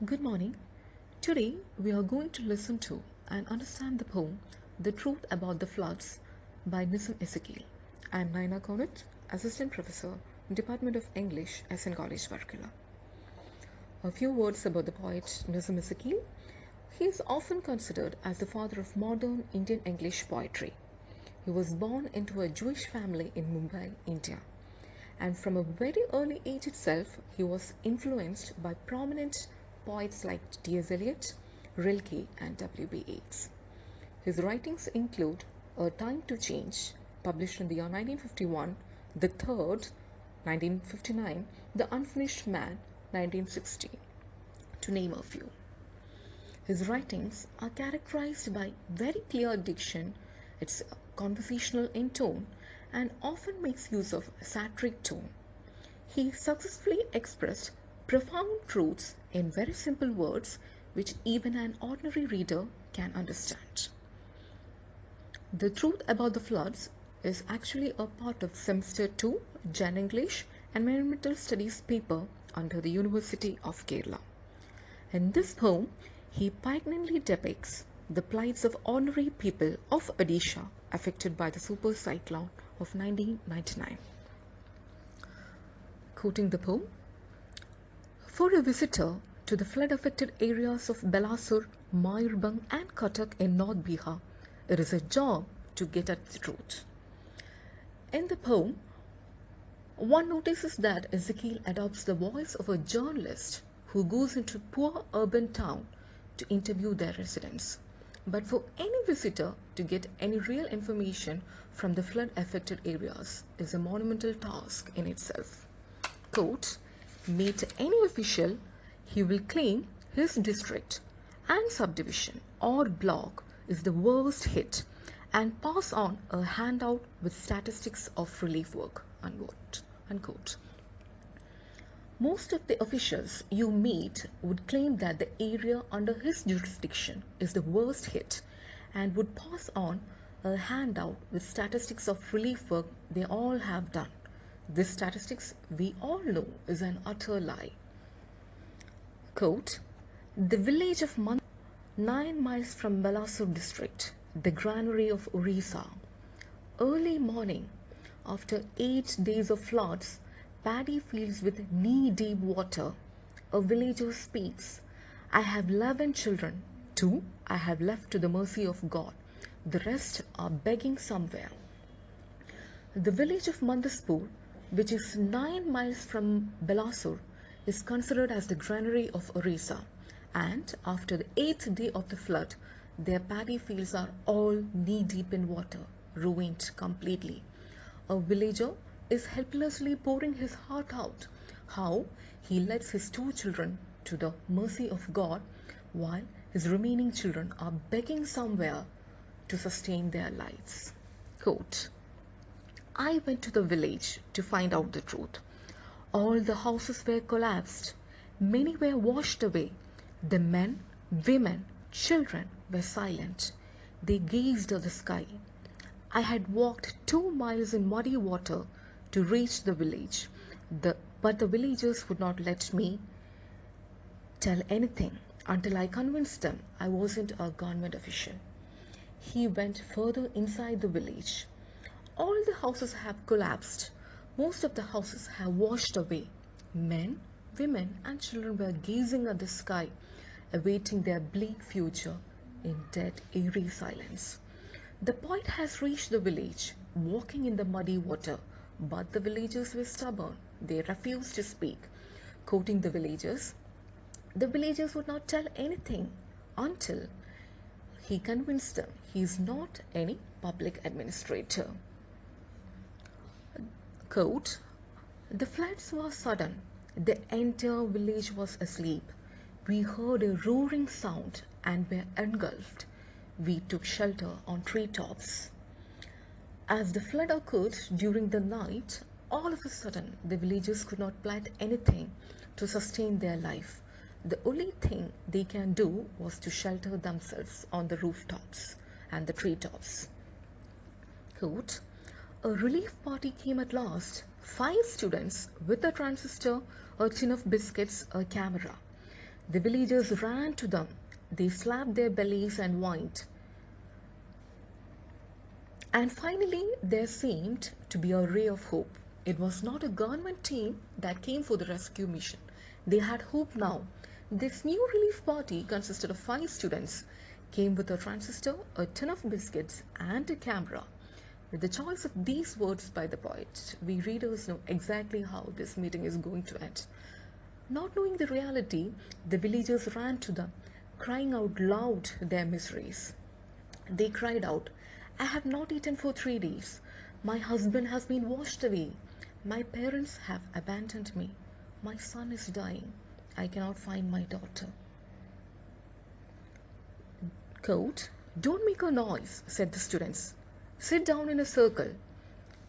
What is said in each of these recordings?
Good morning. Today we are going to listen to and understand the poem The Truth About the Floods by Nissim Ezekiel. I am Naina Konit, Assistant Professor, Department of English, SN College, Varkala. A few words about the poet Nissim Ezekiel. He is often considered as the father of modern Indian English poetry. He was born into a Jewish family in Mumbai, India. And from a very early age itself, he was influenced by prominent poets like T.S. Eliot, Rilke, and W.B. Yeats. His writings include A Time to Change, published in the year 1951, The Third, 1959, The Unfinished Man, 1960, to name a few. His writings are characterized by very clear diction, it's conversational in tone, and often makes use of satiric tone. He successfully expressed profound truths in very simple words which even an ordinary reader can understand. The Truth About the Floods is actually a part of Semester 2 Gen English Environmental Studies paper under the University of Kerala. In this poem, he poignantly depicts the plights of ordinary people of Odisha affected by the super cyclone of 1999. Quoting the poem, for a visitor to the flood-affected areas of Balasore, Mayurbhanj and Cuttack in North Bihar, it is a job to get at the truth. In the poem, one notices that Ezekiel adopts the voice of a journalist who goes into poor urban town to interview their residents. But for any visitor to get any real information from the flood-affected areas is a monumental task in itself. Quote, meet any official, he will claim his district and subdivision or block is the worst hit and pass on a handout with statistics of relief work, unquote. Most of the officials you meet would claim that the area under his jurisdiction is the worst hit and would pass on a handout with statistics of relief work they all have done. This statistics we all know is an utter lie. Quote, the village of 9 miles from Balasore district, the granary of Orissa. Early morning, after 8 days of floods, paddy fields with knee-deep water, a villager speaks, I have 11 children, 2 I have left to the mercy of God, the rest are begging somewhere. The village of Mandaspur, which is 9 miles from Balasore, is considered as the granary of Orissa, and after the 8th day of the flood, their paddy fields are all knee-deep in water, ruined completely. A villager is helplessly pouring his heart out, how he lets his 2 children to the mercy of God, while his remaining children are begging somewhere to sustain their lives. Quote, I went to the village to find out the truth. All the houses were collapsed. Many were washed away. The men, women, children were silent. They gazed at the sky. I had walked 2 miles in muddy water to reach the village, but the villagers would not let me tell anything until I convinced them I wasn't a government official. He went further inside the village. All the houses have collapsed. Most of the houses have washed away. Men, women, and children were gazing at the sky, awaiting their bleak future in dead, eerie silence. The poet has reached the village, walking in the muddy water, but the villagers were stubborn. They refused to speak. Quoting the villagers would not tell anything until he convinced them he is not any public administrator. Quote, the floods were sudden. The entire village was asleep. We heard a roaring sound and were engulfed. We took shelter on treetops. As the flood occurred during the night, all of a sudden the villagers could not plant anything to sustain their life. The only thing they can do was to shelter themselves on the rooftops and the treetops. Quote, a relief party came at last. 5 students with a transistor, a tin of biscuits, a camera. The villagers ran to them. They slapped their bellies and whined. And finally, there seemed to be a ray of hope. It was not a government team that came for the rescue mission. They had hope now. This new relief party consisted of 5 students, came with a transistor, a tin of biscuits, and a camera. With the choice of these words by the poet, we readers know exactly how this meeting is going to end. Not knowing the reality, the villagers ran to them, crying out loud their miseries. They cried out, "I have not eaten for 3 days. My husband has been washed away. My parents have abandoned me. My son is dying. I cannot find my daughter." Quote, "Don't make a noise," said the students. "Sit down in a circle."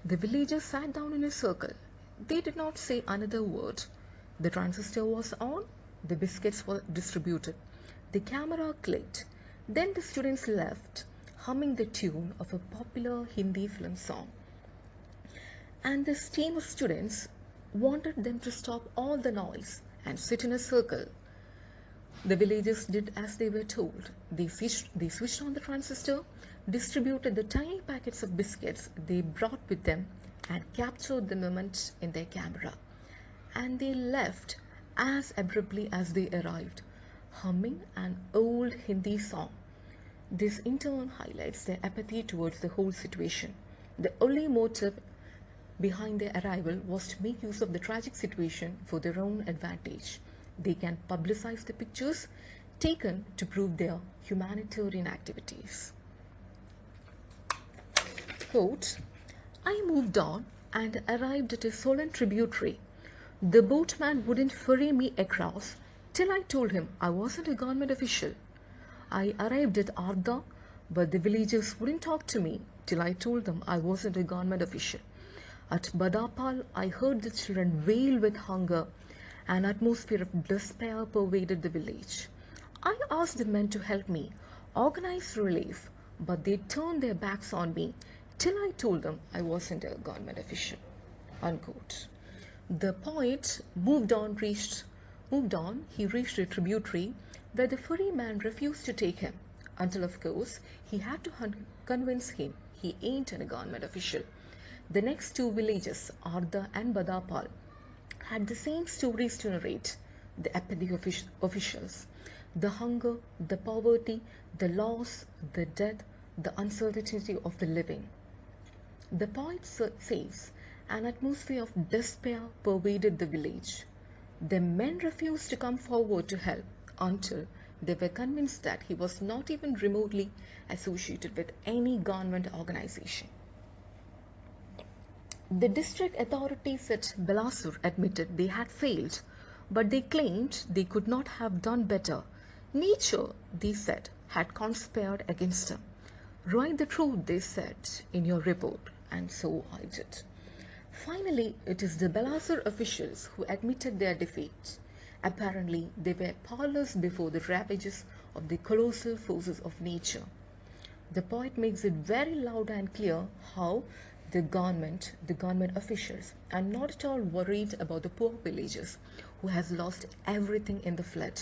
The villagers sat down in a circle. They did not say another word. The transistor was on. The biscuits were distributed. The camera clicked. Then the students left, humming the tune of a popular Hindi film song. And this team of students wanted them to stop all the noise and sit in a circle. The villagers did as they were told. They switched on the transistor, distributed the tiny packets of biscuits they brought with them, and captured the moment in their camera. And they left as abruptly as they arrived, humming an old Hindi song. This in turn highlights their apathy towards the whole situation. The only motive behind their arrival was to make use of the tragic situation for their own advantage. They can publicize the pictures taken to prove their humanitarian activities. Quote, "I moved on and arrived at a Solan tributary. The boatman wouldn't ferry me across till I told him I wasn't a government official. I arrived at Arda, but the villagers wouldn't talk to me till I told them I wasn't a government official. At Badapal, I heard the children wail with hunger. An atmosphere of despair pervaded the village. I asked the men to help me organize relief, but they turned their backs on me till I told them I wasn't a government official." Unquote. The poet moved on. He reached a tributary where the ferryman refused to take him, until of course he had to convince him he ain't a government official. The next 2 villages, Arda and Badapal, had the same stories to narrate. The apathy of officials, the hunger, the poverty, the loss, the death, the uncertainty of the living. The poet says an atmosphere of despair pervaded the village. The men refused to come forward to help until they were convinced that he was not even remotely associated with any government organization. The district authorities at Balasur admitted they had failed, but they claimed they could not have done better. Nature, they said, had conspired against them. "Write the truth," they said, "in your report," and so I did. Finally, it is the Balasur officials who admitted their defeat. Apparently, they were powerless before the ravages of the colossal forces of nature. The poet makes it very loud and clear how the government officials are not at all worried about the poor villagers who has lost everything in the flood.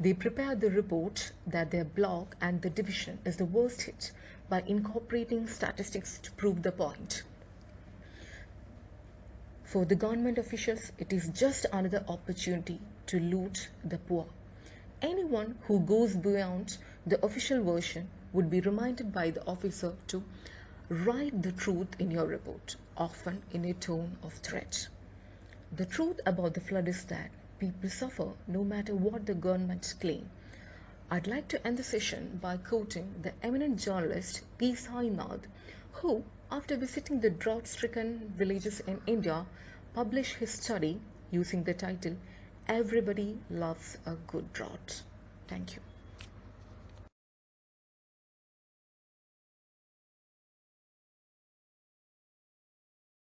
They prepared the report that their block and the division is the worst hit by incorporating statistics to prove the point. For the government officials, it is just another opportunity to loot the poor. Anyone who goes beyond the official version would be reminded by the officer to write the truth in your report, often in a tone of threat. The truth about the flood is that people suffer no matter what the governments claim. I'd like to end the session by quoting the eminent journalist P. Sainath, who, after visiting the drought-stricken villages in India, published his study using the title "Everybody Loves a Good Drought." Thank you.